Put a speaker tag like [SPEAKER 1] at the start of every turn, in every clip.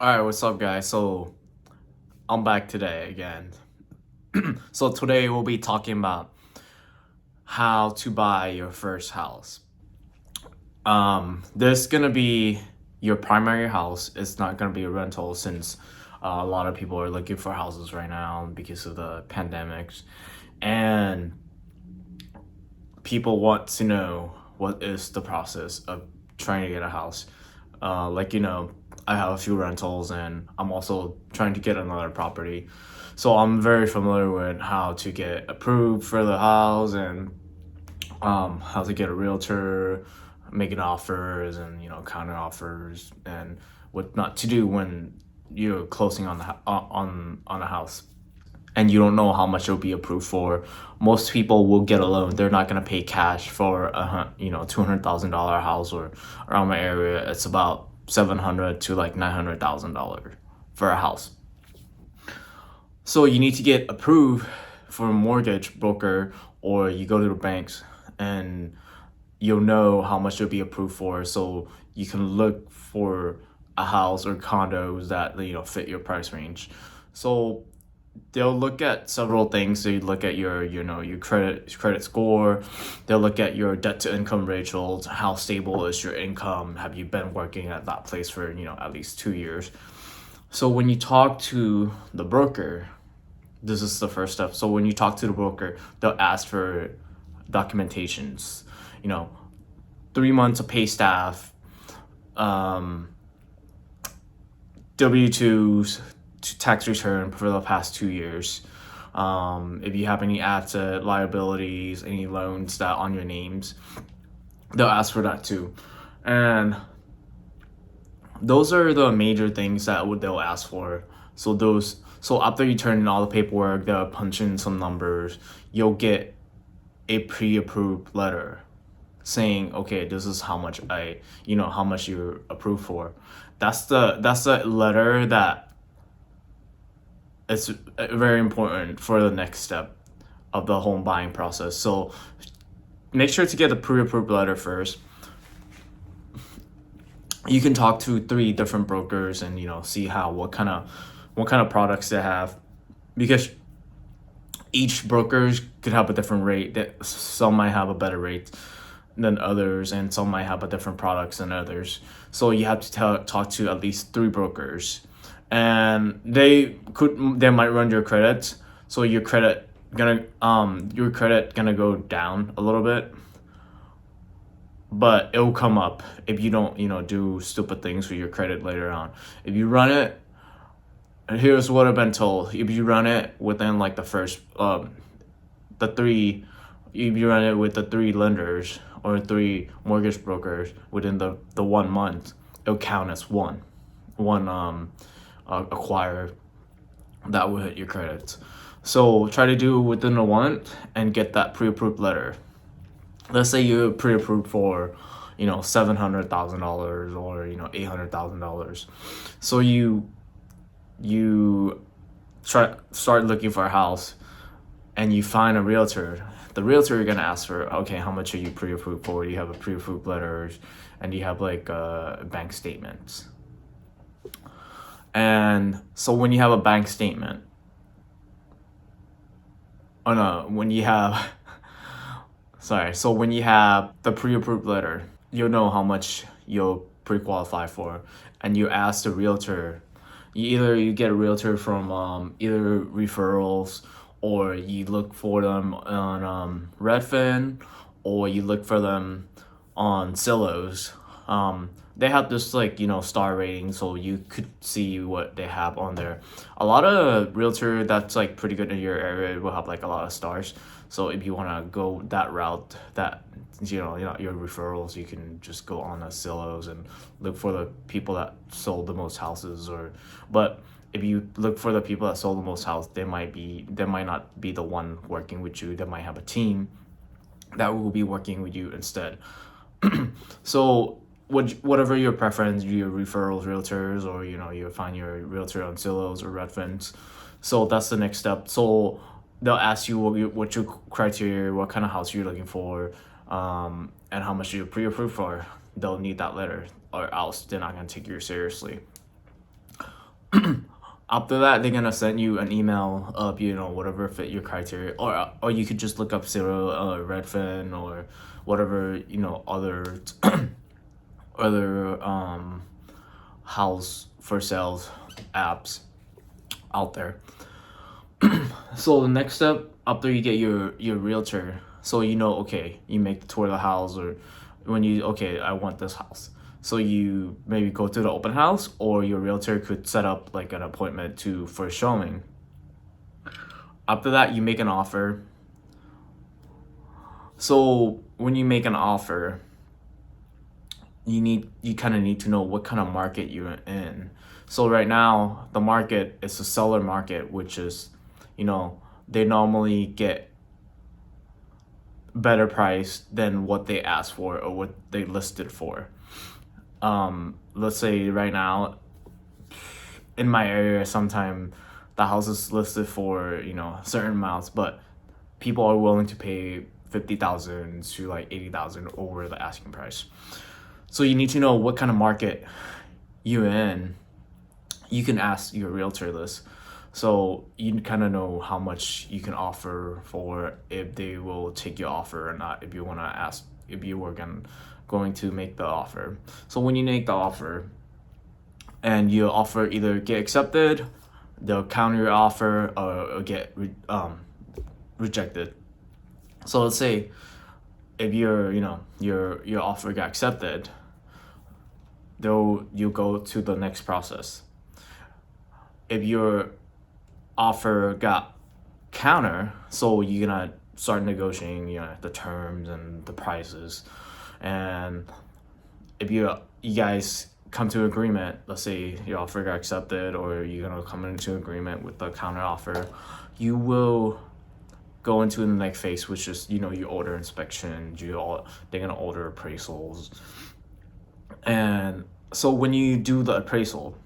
[SPEAKER 1] Alright, what's up, guys? So, I'm back today again. So, today we'll be talking about how to buy your first house. This gonna be your primary house. It's not gonna be a rental since a lot of people are looking for houses right now because of the pandemics. And people want to know what is the process of trying to get a house. I have a few rentals and I'm also trying to get another property. So I'm very familiar with how to get approved for the house and how to get a realtor, making offers and counter offers and what not to do when you're closing on on a house and you don't know how much it'll be approved for. Most people will get a loan. They're not gonna pay cash for $200,000 house, or around my area it's about 700 to like $900,000 for a house. So you need to get approved for a mortgage broker, or you go to the banks and you'll know how much you'll be approved for. So you can look for a house or condos that fit your price range. So they'll look at several things. They look at your credit score. They'll look at your debt to income ratios. How stable is your income? Have you been working at that place for at least 2 years? So when you talk to the broker, this is the first step. So when you talk to the broker, they'll ask for documentations. You know, 3 months of pay staff, um, W-2s, tax return for the past 2 years. If you have any asset liabilities, any loans that on your names, they'll ask for that too. And those are the major things that they'll ask for. So after you turn in all the paperwork, they'll punch in some numbers. You'll get a pre-approved letter saying, okay, this is how much how much you're approved for. That's the letter that is very important for the next step of the home buying process. So make sure to get the pre-approved letter first. You can talk to 3 different brokers and see what kind of products they have, because each brokers could have a different rate. That some might have a better rate than others, and some might have a different products than others. So you have to talk to at least 3 brokers, and they might run your credit. So your credit gonna go down a little bit, but it will come up if you don't do stupid things with your credit later on. If you run it, and here's what I've been told: if you run it within like the three, if you run it with the 3 lenders or 3 mortgage brokers within the 1 month, it'll count as one acquirer that will hit your credits. So try to do it within a month and get that pre-approved letter. Let's say you're pre-approved for $700,000 or $800,000. So you start looking for a house and you find a realtor. The realtor, you're gonna ask for, okay, how much are you pre-approved for? You have a pre-approved letter, and you have like bank statements. And so when you have a bank statement, oh no, when you have sorry, so when you have the pre-approved letter, you'll know how much you'll pre-qualify for, and you ask the realtor. You get a realtor from either referrals, or you look for them on Redfin, or you look for them on Zillows. They have this star rating, so you could see what they have on there. A lot of realtor that's like pretty good in your area will have like a lot of stars. So if you want to go that route, that your referrals, you can just go on the Zillows and look for the people that sold the most houses. But if you look for the people that sold the most house, they might not be the one working with you. They might have a team that will be working with you instead. So whatever your preference, your referrals, realtors, or you find your realtor on Zillows or Redfin. So that's the next step. So they'll ask you what your criteria, what kind of house you're looking for, and how much you're pre-approved for. They'll need that letter, or else they're not gonna take you seriously. After that, they're gonna send you an email of whatever fit your criteria, or you could just look up Zero, Redfin, or whatever other other house for sales apps out there. So the next step after you get your realtor, so okay, you make the tour of the house, or when you okay, I want this house. So you maybe go to the open house, or your realtor could set up like an appointment for showing. After that, you make an offer. So when you make an offer, you kind of need to know what kind of market you're in. So right now, the market is a seller market, which is, they normally get better price than what they asked for or what they listed for. Let's say right now, in my area, sometime the house is listed for certain amounts, but people are willing to pay 50,000 to like 80,000 over the asking price. So you need to know what kind of market you're in. You can ask your realtor this, so you kind of know how much you can offer for, if they will take your offer or not, if you want to ask, if you were going to make the offer. So when you make the offer and your offer either get accepted, they'll counter your offer, or get rejected. So let's say if your offer got accepted, you go to the next process. If your offer got counter, so you're gonna start negotiating the terms and the prices. And if you guys come to agreement, let's say your offer got accepted, or you're gonna come into agreement with the counter offer, you will go into the next phase, which is you order inspection, they're gonna order appraisals. And so when you do the appraisal,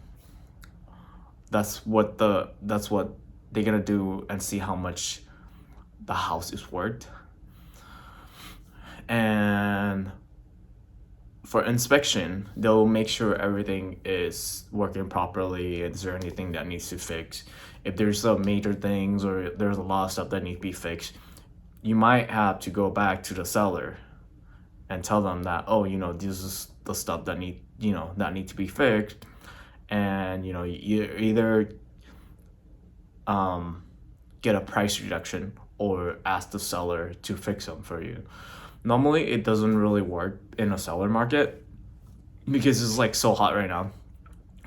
[SPEAKER 1] that's what they're gonna do, and see how much the house is worth. And for inspection, they'll make sure everything is working properly. Is there anything that needs to fix? If there's some major things, or there's a lot of stuff that needs to be fixed, you might have to go back to the seller and tell them that, this is the stuff that need to be fixed. And you either get a price reduction, or ask the seller to fix them for you. Normally it doesn't really work in a seller market, because it's like so hot right now.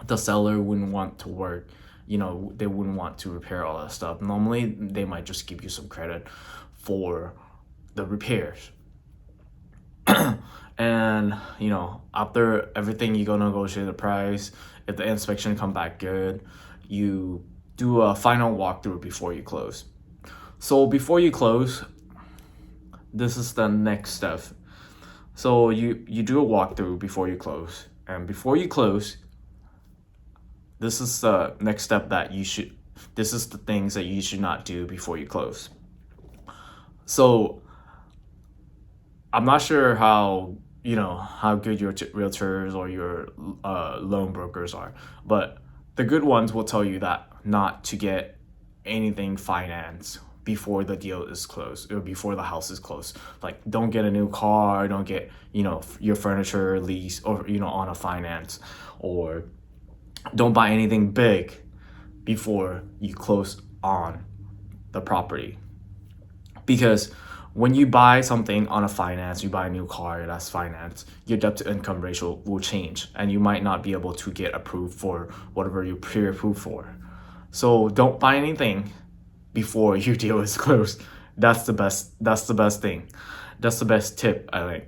[SPEAKER 1] The seller wouldn't want to work, they wouldn't want to repair all that stuff. Normally they might just give you some credit for the repairs. And after everything, you go negotiate the price. If the inspection come back good, you do a final walkthrough before you close. So before you close, this is the next step. So you do a walkthrough before you close, and before you close, this is the next step this is the things that you should not do before you close. So I'm not sure how good your realtors or your loan brokers are, but the good ones will tell you that not to get anything financed before the deal is closed, or before the house is closed. Like, don't get a new car, don't get your furniture lease, or on a finance, or don't buy anything big before you close on the property. Because when you buy something on a finance, you buy a new car that's finance, your debt to income ratio will change, and you might not be able to get approved for whatever you pre-approved for. So don't buy anything before your deal is closed. That's the best thing. That's the best tip, I think.